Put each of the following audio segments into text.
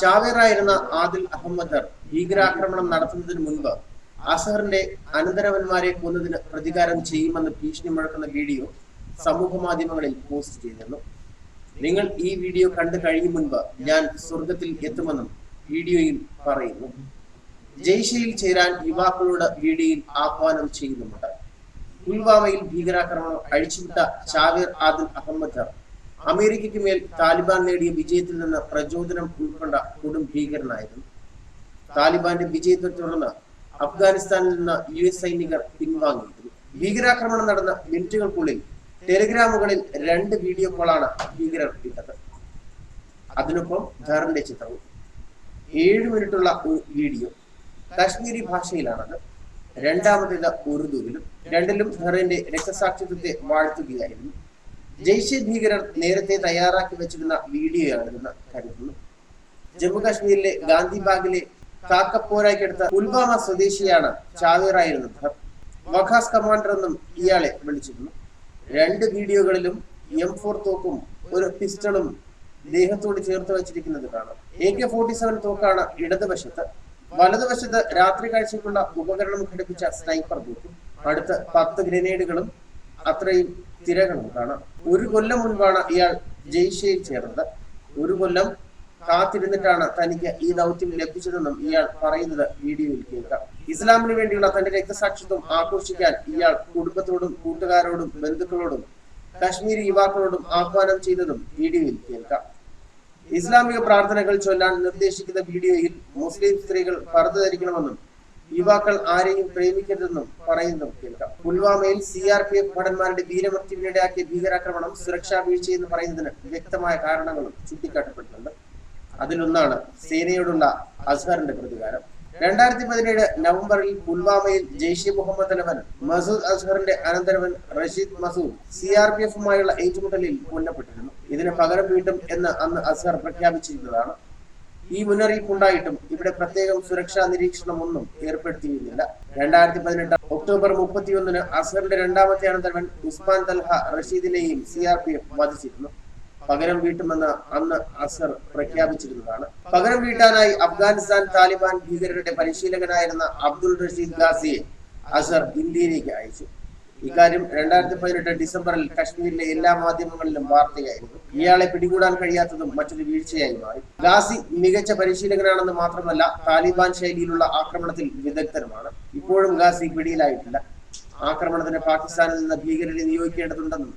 ചാവേറായിരുന്ന ആദിൽ അഹമ്മദ് ഭീകരാക്രമണം നടത്തുന്നതിന് മുൻപ് അസഹറിന്റെ അനന്തരവന്മാരെ കൊന്നതിന് പ്രതികാരം ചെയ്യുമെന്ന് ഭീഷണി മുഴക്കുന്ന വീഡിയോ സമൂഹ മാധ്യമങ്ങളിൽ പോസ്റ്റ് ചെയ്തിരുന്നു. നിങ്ങൾ ഈ വീഡിയോ കണ്ടു കഴിയും മുൻപ് ഞാൻ സ്വർഗത്തിൽ എത്തുമെന്നും വീഡിയോയിൽ പറയുന്നു. ജയ്ഷയിൽ ചേരാൻ യുവാക്കളോട് വീഡിയോയിൽ ആഹ്വാനം ചെയ്യുന്നുമുണ്ട്. പുൽവാമയിൽ ഭീകരാക്രമണം അഴിച്ചുവിട്ട ചാവേർ ആദിൽ അഹമ്മദ് അമേരിക്കയ്ക്ക് മേൽ താലിബാൻ നേടിയ വിജയത്തിൽ നിന്ന് പ്രചോദനം ഉൾക്കൊണ്ട കൊടും ഭീകരനായിരുന്നു. താലിബാന്റെ വിജയത്തെ തുടർന്ന് അഫ്ഗാനിസ്ഥാനിൽ നിന്ന് US സൈനികർ പിൻവാങ്ങിയിരുന്നു. ഭീകരാക്രമണം നടന്ന മിനിറ്റുകൾക്കുള്ളിൽ ടെലിഗ്രാമുകളിൽ 2 വീഡിയോ കോളാണ് ഭീകരർ ഇട്ടത്. അതിനൊപ്പം ധറിന്റെ ചിത്രവും. 7 മിനിറ്റുള്ള ഒരു വീഡിയോ കാശ്മീരി ഭാഷയിലാണത്. രണ്ടാമത്തേത് ഉറുദുവിലും. രണ്ടിലും ധറിന്റെ രക്തസാക്ഷിത്വത്തെ വാഴ്ത്തുകയായിരുന്നു. ജയ്ഷെ ഭീകരർ നേരത്തെ തയ്യാറാക്കി വെച്ചിരുന്ന വീഡിയോയാണിതെന്ന് കരുതുന്നു. ജമ്മു കാശ്മീരിലെ ഗാന്ധിബാഗിലെ കാക്കപ്പോരായ്ക്കടുത്ത പുൽവാമ സ്വദേശിയാണ് ചാവേറായിരുന്ന ധർ. വഖാസ് കമാൻഡർ എന്നും ഇയാളെ വിളിച്ചിരുന്നു. 2 വീഡിയോകളിലും M4 തോക്കും ഒരു പിസ്റ്റളും ദേഹത്തോട് ചേർത്ത് വെച്ചിരിക്കുന്നത് കാണാം. AK-47 തോക്കാണ് ഇടതുവശത്ത്. വലതുവശത്ത് രാത്രി കാഴ്ചയ്ക്കുള്ള ഉപകരണം ഘടിപ്പിച്ച സ്നൈപ്പർ തോക്കും. അടുത്ത് 10 ഗ്രനേഡുകളും അത്രയും തിരകളും കാണാം. 1 കൊല്ലം മുൻപാണ് ഇയാൾ ജയ്ഷയിൽ ചേർന്നത്. 1 കൊല്ലം കാത്തിരുന്നിട്ടാണ് തനിക്ക് ഈ ദൗത്യം ലഭിച്ചതെന്നും ഇയാൾ പറയുന്നത് വീഡിയോയിൽ കേൾക്കാം. ഇസ്ലാമിന് വേണ്ടിയുള്ള തന്റെ രക്തസാക്ഷിത്വം ആഘോഷിക്കാൻ ഇയാൾ കുടുംബത്തോടും കൂട്ടുകാരോടും ബന്ധുക്കളോടും കാശ്മീരി യുവാക്കളോടും ആഹ്വാനം ചെയ്തതും വീഡിയോയിൽ കേൾക്കാം. ഇസ്ലാമിക പ്രാർത്ഥനകൾ ചൊല്ലാൻ നിർദ്ദേശിക്കുന്ന വീഡിയോയിൽ മുസ്ലിം സ്ത്രീകൾ പർദ്ദ ധരിക്കണമെന്നും യുവാക്കൾ ആരെയും പ്രേമിക്കരുതെന്നും പറയുന്നതും കേൾക്കാം. പുൽവാമയിൽ CRPF ഭടന്മാരുടെ വീരമൃത്യുവിനിടയാക്കിയ ഭീകരാക്രമണം സുരക്ഷാ വീഴ്ചയെന്ന് പറയുന്നതിന് വ്യക്തമായ കാരണങ്ങളും ചൂണ്ടിക്കാട്ടപ്പെട്ടിട്ടുണ്ട്. അതിലൊന്നാണ് സേനയോടുള്ള അസ്ഹറിന്റെ പ്രതികാരം. 2017 നവംബറിൽ പുൽവാമയിൽ ജയ്ഷെ മുഹമ്മദ് തലവൻ മസൂദ് അസ്ഹറിന്റെ അനന്തരവൻ റഷീദ് മസൂദ് CRPF-യുമായുള്ള ഏറ്റുമുട്ടലിൽ കൊല്ലപ്പെട്ടിരുന്നു. ഇതിന് പകരം വീട്ടും എന്ന് അന്ന് അസ്ഹർ പ്രഖ്യാപിച്ചിരുന്നതാണ്. ഈ മുന്നറിയിപ്പുണ്ടായിട്ടും ഇവിടെ പ്രത്യേകം സുരക്ഷാ നിരീക്ഷണം ഒന്നും ഏർപ്പെടുത്തിയിരുന്നില്ല. 2018 ഒക്ടോബർ 31 അസ്ഹറിന്റെ രണ്ടാമത്തെ അനന്തരവൻ ഉസ്മാൻ തൽഹ റഷീദിനെയും CRPF വധിച്ചിരുന്നു. പകരം വീട്ടുമെന്ന് അന്ന് അസ്ഹർ പ്രഖ്യാപിച്ചിരുന്നതാണ്. പകരം വീട്ടാനായി അഫ്ഗാനിസ്ഥാൻ താലിബാൻ ഭീകരരുടെ പരിശീലകനായിരുന്ന അബ്ദുൾ റഷീദ് ഗാസിയെ അസ്ഹർ ഇന്ത്യയിലേക്ക് അയച്ചു. ഇക്കാര്യം 2018 ഡിസംബറിൽ കശ്മീരിലെ എല്ലാ മാധ്യമങ്ങളിലും വാർത്തയായിരുന്നു. ഇയാളെ പിടികൂടാൻ കഴിയാത്തതും മറ്റൊരു വീഴ്ചയായി മാറി. ഗാസി മികച്ച പരിശീലകനാണെന്ന് മാത്രമല്ല താലിബാൻ ശൈലിയിലുള്ള ആക്രമണത്തിൽ വിദഗ്ധനുമാണ്. ഇപ്പോഴും ഗാസി പിടിയിലായിട്ടില്ല. ആക്രമണത്തിന് പാകിസ്ഥാനിൽ നിന്ന് ഭീകരരെ നിയോഗിക്കേണ്ടതുണ്ടെന്നും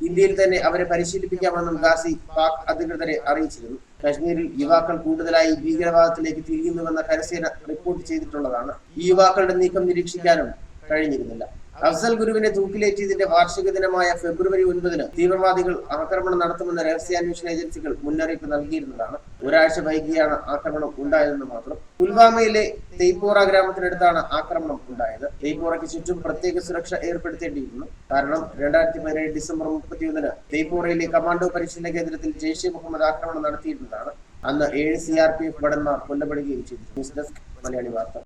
ഇന്ത്യയിൽ തന്നെ അവരെ പരിശീലിപ്പിക്കാമെന്നും ഗാസി പാക് അധികൃതരെ അറിയിച്ചിരുന്നു. കശ്മീരിൽ യുവാക്കൾ കൂടുതലായി ഭീകരവാദത്തിലേക്ക് തിരിയുന്നുവെന്ന കരസേന റിപ്പോർട്ട് ചെയ്തിട്ടുള്ളതാണ്. ഈ യുവാക്കളുടെ നീക്കം നിരീക്ഷിക്കാനും കഴിഞ്ഞിരുന്നില്ല. അഫ്സൽ ഗുരുവിനെ തൂക്കിലേറ്റിയതിന്റെ വാർഷിക ദിനമായ ഫെബ്രുവരി 9 തീവ്രവാദികൾ ആക്രമണം നടത്തുമെന്ന് രഹസ്യാന്വേഷണ ഏജൻസികൾ മുന്നറിയിപ്പ് നൽകിയിരുന്നതാണ്. ഒരാഴ്ച വൈകിയാണ് ആക്രമണം ഉണ്ടായതെന്ന് മാത്രം. പുൽവാമയിലെ തെയ്പോറ ഗ്രാമത്തിനടുത്താണ് ആക്രമണം ഉണ്ടായത്. തെയ്പോറയ്ക്ക് ചുറ്റും പ്രത്യേക സുരക്ഷ ഏർപ്പെടുത്തേണ്ടിയിരുന്നു. കാരണം 2017 ഡിസംബർ 31 തെയ്പോറയിലെ കമാൻഡോ പരിശീലന കേന്ദ്രത്തിൽ ജയ്ഷെ മുഹമ്മദ് ആക്രമണം നടത്തിയിരുന്നതാണ്. അന്ന് 7 CRPF ഭടന്മാർ കൊല്ലപ്പെടുകയും ചെയ്തു. ന്യൂസ് ഡെസ്ക് മലയാളി വാർത്ത.